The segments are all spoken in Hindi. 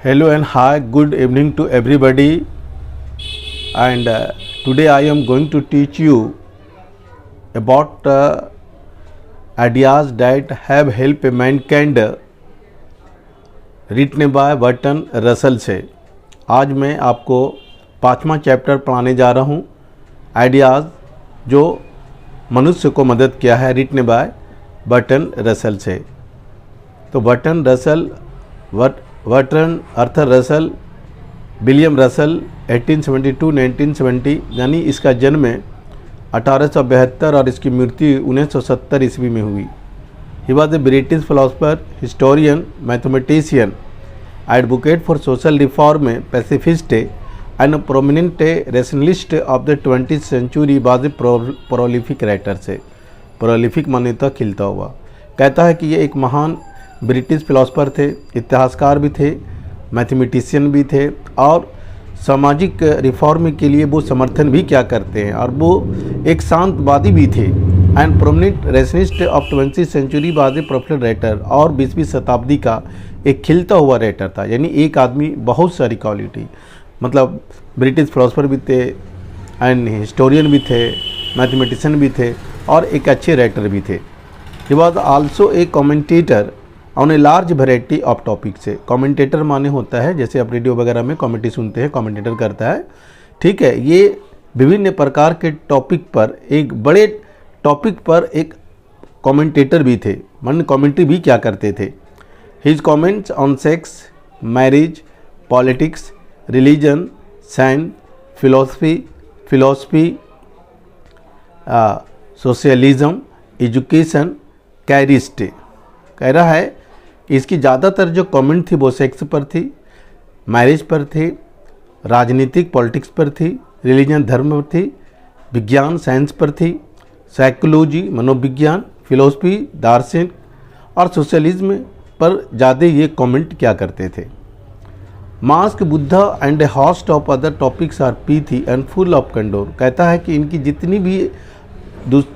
Hello and hi, good evening to everybody. And today I am going to teach you about ideas that have helped mankind written by Burton Russell से। आज मैं आपको 5वां चैप्टर पढ़ाने जा रहा हूँ, आइडियाज़ जो मनुष्य को मदद किया है, रिटन बाय बर्टन रसल से। तो बर्टन रसल बर्टन अर्थर रसल, विलियम रसल 1872-1970, यानी इसका जन्म 1872 और इसकी मृत्यु 1970 ईस्वी में हुई। He was a British philosopher, historian, mathematician, advocate for social reform, pacifist and prominent rationalist of the 20th century. Was a prolific writer से, प्रोलिफिक मान्यता खिलता हुआ। कहता है कि ये एक महान ब्रिटिश फिलोसफर थे, इतिहासकार भी थे, मैथमेटिशियन भी थे और सामाजिक रिफॉर्म के लिए वो समर्थन भी क्या करते हैं, और वो एक शांतवादी भी थे। And prominent rationalist of 20th century was a prolific writer, और 20वीं शताब्दी का एक खिलता हुआ राइटर था। यानी एक आदमी बहुत सारी क्वालिटी, मतलब ब्रिटिश फिलोसफर भी थे एंड हिस्टोरियन भी थे, मैथमेटिशियन भी थे और एक अच्छे राइटर भी थे। He was also a commentator on a large variety of topic से। कमेंटेटर माने होता है, जैसे आप रेडियो वगैरह में कमेंट्री सुनते हैं, कमेंटेटर करता है, ठीक है। ये विभिन्न प्रकार के टॉपिक पर, एक बड़े टॉपिक पर एक कमेंटेटर भी थे, मन कमेंट्री भी क्या करते थे। His comments on sex, marriage, politics, religion, science, philosophy, socialism, education, कैरिस्ट। कह रहा है कि इसकी ज़्यादातर जो कमेंट थी वो सेक्स पर थी, मैरिज पर थी, राजनीतिक पॉलिटिक्स पर थी, रिलीजन धर्म पर थी, विज्ञान साइंस पर थी, साइकोलॉजी मनोविज्ञान, फिलोसफी दार्शनिक और सोशलिज्म पर ज़्यादा ये कमेंट क्या करते थे। Marx, Buddha and a host of other topics are pithy and full of candour. कहता है कि इनकी जितनी भी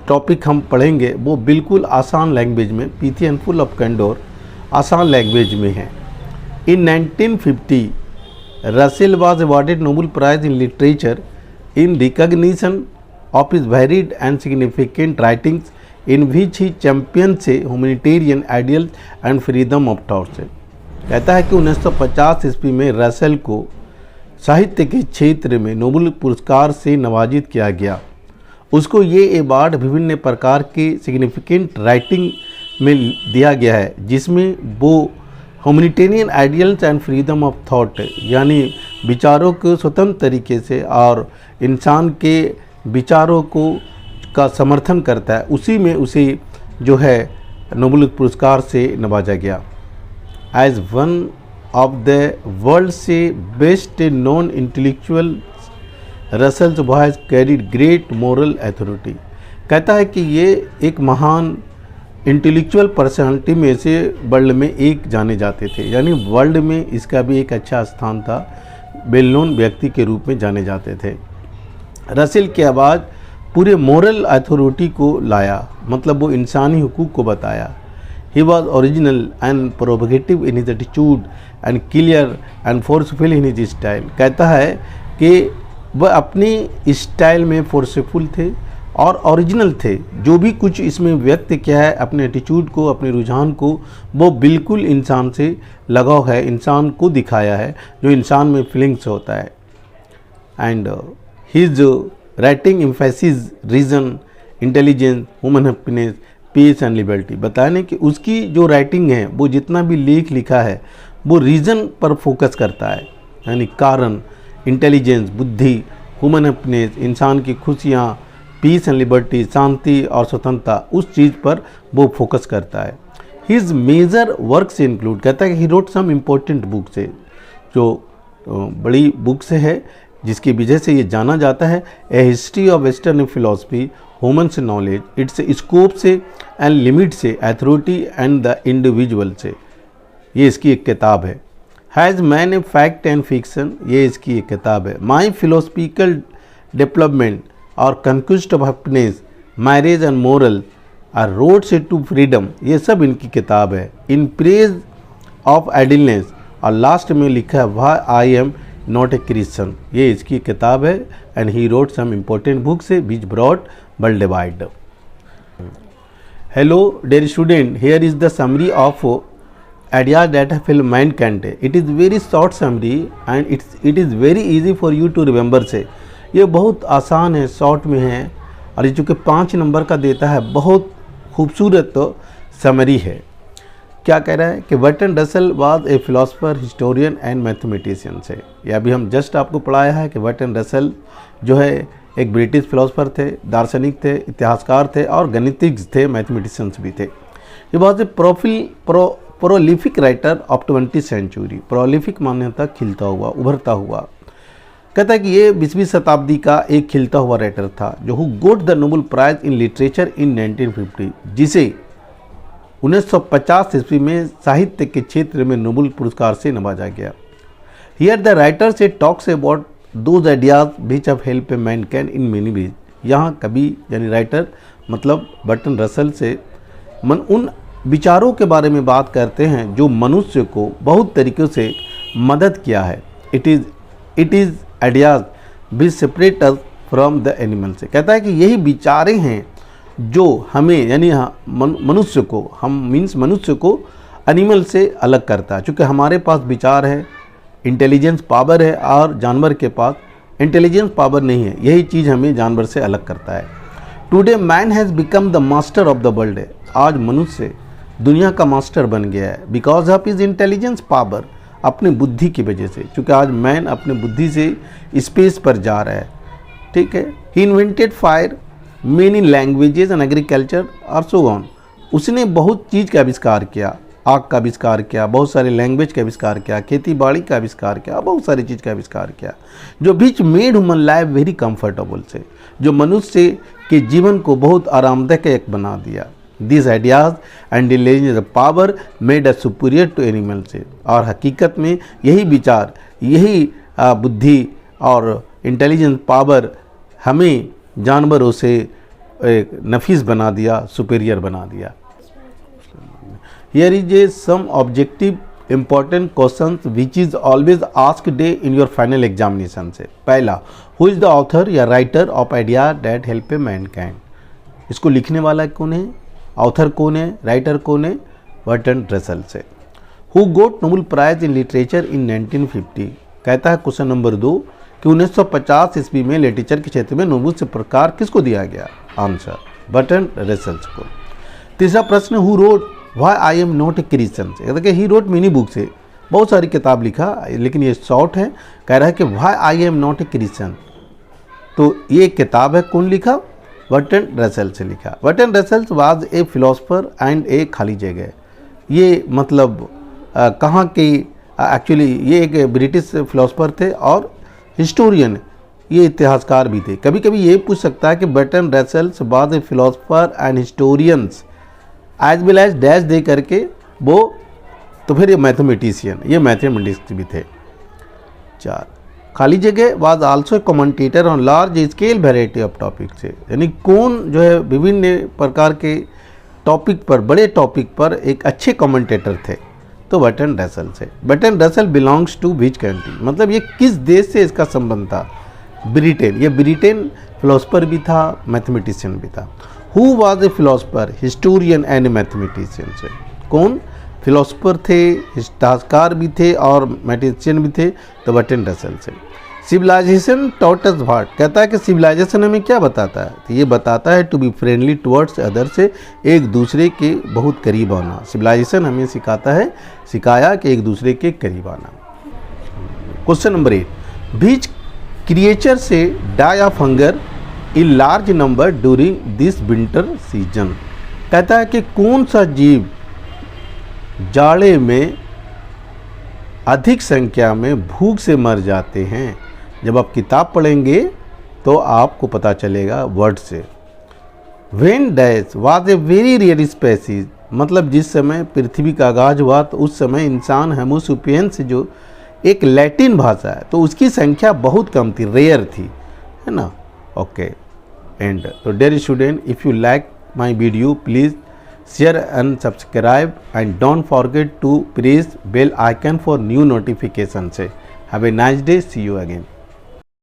टॉपिक हम पढ़ेंगे वो बिल्कुल आसान लैंग्वेज में, pithy and full of candour, आसान लैंग्वेज में है। In 1950 Russell was awarded Nobel prize in literature in recognition of his varied and significant writings in which he champions humanitarian ideal and freedom of thought से। कहता है कि 1950 ईस्वी में रसेल को साहित्य के क्षेत्र में नोबेल पुरस्कार से नवाजित किया गया। उसको ये अवार्ड विभिन्न प्रकार के सिग्निफिकेंट राइटिंग में दिया गया है, जिसमें वो humanitarian ideals and freedom of thought, यानी विचारों को स्वतंत्र तरीके से और इंसान के विचारों को का समर्थन करता है, उसी में उसे जो है नोबेल पुरस्कार से नवाजा गया। As one of the world's best known intellectual, Russell's voice carried great moral authority. कहता है कि ये एक महान इंटेलेक्चुअल पर्सनालिटी में से वर्ल्ड में एक जाने जाते थे, यानी वर्ल्ड में इसका भी एक अच्छा स्थान था, वेल नोन व्यक्ति के रूप में जाने जाते थे। रसेल की आवाज़ पूरे मोरल अथॉरिटी को लाया, मतलब वो इंसानी हुकूक को बताया। He was original and provocative in his attitude and clear and forceful in his style. कहता है कि वह अपनी स्टाइल में फोर्सफुल थे और ओरिजिनल थे। जो भी कुछ इसमें व्यक्त किया है, अपने एटीट्यूड को, अपने रुझान को, वो बिल्कुल इंसान से लगाव है, इंसान को दिखाया है, जो इंसान में फीलिंग्स होता है। And his writing emphasis reason, intelligence, human happiness, peace and liberty. बताने कि उसकी जो राइटिंग है, वो जितना भी लिखा है वो रीज़न पर फोकस करता है, यानी कारण, इंटेलिजेंस, बुद्धि, ह्यूमन हैप्पीनेस, इंसान की खुशियाँ, पीस एंड लिबर्टी, शांति और स्वतंत्रता, उस चीज़ पर वो फोकस करता है। हिज मेजर वर्क्स इंक्लूड, कहता है कि he wrote some important books है, जो बड़ी बुक्स है जिसकी वजह से ये जाना जाता है। A history of western philosophy, humans knowledge, its scope से एंड लिमिट से, अथॉरिटी एंड द इंडिविजुअल से, ये इसकी एक किताब है। Has man a fact and fiction, ये इसकी एक किताब है। माई फिलोसफिकल डेवलपमेंट और conquest of happiness, marriage and moral, roads to freedom, ये सब इनकी किताब है। इन प्रेज ऑफ आइडलनेस, और लास्ट में लिखा है why I am not A Christian. ये इसकी किताब है and he wrote some important books which brought world wide. Hello dear student, here is the summary of ideas that fill mankind. It is very short summary and it is very easy for you to remember से। ये बहुत आसान है, शॉर्ट में है और ये चूँकि 5 नंबर का देता है, बहुत खूबसूरत तो समरी है। क्या कह रहा है कि Bertrand Russell was a philosopher, historian and mathematician से। ये अभी हम जस्ट आपको पढ़ाया है कि बर्टन रसल जो है एक ब्रिटिश फिलोसफर थे, दार्शनिक थे, इतिहासकार थे और गणितज्ञ थे, मैथमेटिशियंस भी थे। ये बहुत से prolific writer of 20th century. Prolific मान्यता खिलता हुआ, उभरता हुआ। कहता है कि ये 20वीं शताब्दी का एक खिलता हुआ राइटर था जो who got the Nobel prize in literature in 1950, जिसे 1950 ईस्वी में साहित्य के क्षेत्र में नोबेल पुरस्कार से नवाजा गया। हियर द राइटर से talks about those ideas which have help a Mankind in many ways. यहाँ कवि यानी राइटर मतलब बर्टन रसल से उन विचारों के बारे में बात करते हैं जो मनुष्य को बहुत तरीक़ों से मदद किया है। It is ideas which separate us from the animal से। कहता है कि यही विचारें हैं जो हमें यानी मनुष्य को, हम मीन्स मनुष्य को एनिमल से अलग करता है। क्योंकि हमारे पास विचार है, इंटेलिजेंस पावर है और जानवर के पास इंटेलिजेंस पावर नहीं है। यही चीज़ हमें जानवर से अलग करता है। Today man has become the master of the world. आज मनुष्य दुनिया का मास्टर बन गया है because of his intelligence power, अपनी बुद्धि की वजह से। क्योंकि आज मैन अपनी बुद्धि से स्पेस पर जा रहा है। ठीक है। He invented fire, many languages and agriculture और सो ऑन। उसने बहुत चीज़ का आविष्कार किया, आग का आविष्कार किया, बहुत सारे लैंग्वेज का आविष्कार किया, खेती बाड़ी का आविष्कार किया, बहुत सारी चीज़ का आविष्कार किया जो which made human life very comfortable से, जो मनुष्य के जीवन को बहुत आरामदायक बना दिया। This ideas and intelligence power made a superior to animal से। और हकीकत में यही विचार, यही बुद्धि और इंटेलिजेंस पावर हमें जानवरों से नफीस बना दिया, सुपीरियर बना दिया। Here is a some objective important question which is always asked day in your final examination से। पहला, हु इज द ऑथर या writer of idea that help a mankind. इसको लिखने वाला कौन है, ऑथर कौन है, राइटर कौन है? बर्टन रसल से। Who got Nobel prize in literature in 1950। कहता है क्वेश्चन नंबर 2 कि 1950 ईस्वी में लिटरेचर के क्षेत्र में नोबेल से पुरस्कार किसको दिया गया? आंसर बर्टन रसल को। तीसरा प्रश्न, who wrote why I am not A Christian से। कहता है ही रोट मिनी बुक से, बहुत सारी किताब लिखा लेकिन ये शॉर्ट है। कह रहा है कि why I am not A Christian. तो ये किताब है, कौन लिखा? बर्टन रसल से लिखा। Bertrand Russell was a philosopher and a खाली जगह। ये मतलब कहाँ के, एक्चुअली ये एक ब्रिटिश फिलोसफर थे और हिस्टोरियन, ये इतिहासकार भी थे। कभी कभी ये पूछ सकता है कि Bertrand Russell was a philosopher and historians as well as dash दे करके वो, तो फिर ये मैथमेटिशियन, ये मैथमेटिक्स भी थे। 4, खाली जगह was also commentator on large scale variety of topic से। यानी कौन जो है विभिन्न प्रकार के टॉपिक पर, बड़े टॉपिक पर एक अच्छे कमेंटेटर थे, तो बर्टन रसल से। Bertrand Russell belongs to which country, मतलब ये किस देश से इसका संबंध था? ब्रिटेन। ये ब्रिटेन फिलोसफर भी था, मैथमेटिशियन भी था। Who was a philosopher, historian and mathematician से। कौन? फिलोसफर थे, इतिहासकार भी थे और मैथमेटिशियन भी थे, तो बर्टन रसल से। Civilisation taught us what. कहता है कि सिविलाइजेशन हमें क्या बताता है? तो ये बताता है to be friendly towards other से, एक दूसरे के बहुत करीब आना। सिविलाइजेशन हमें सिखाया कि एक दूसरे के करीब आना। क्वेश्चन नंबर 8, बीच क्रिएचर से die of hunger in large number during this winter season. कहता है कि कौन सा जीव जाड़े में अधिक संख्या में भूख से मर जाते हैं? जब आप किताब पढ़ेंगे तो आपको पता चलेगा वर्ड से। When dash was a very rare species, मतलब जिस समय पृथ्वी का आगाज हुआ तो उस समय इंसान होमोसुपियंस जो एक लैटिन भाषा है तो उसकी संख्या बहुत कम थी, रेयर थी, है ना। ओके एंड तो dear student, if you like my video please share and subscribe, and don't forget to press bell icon for new notifications. Have a nice day. See you again.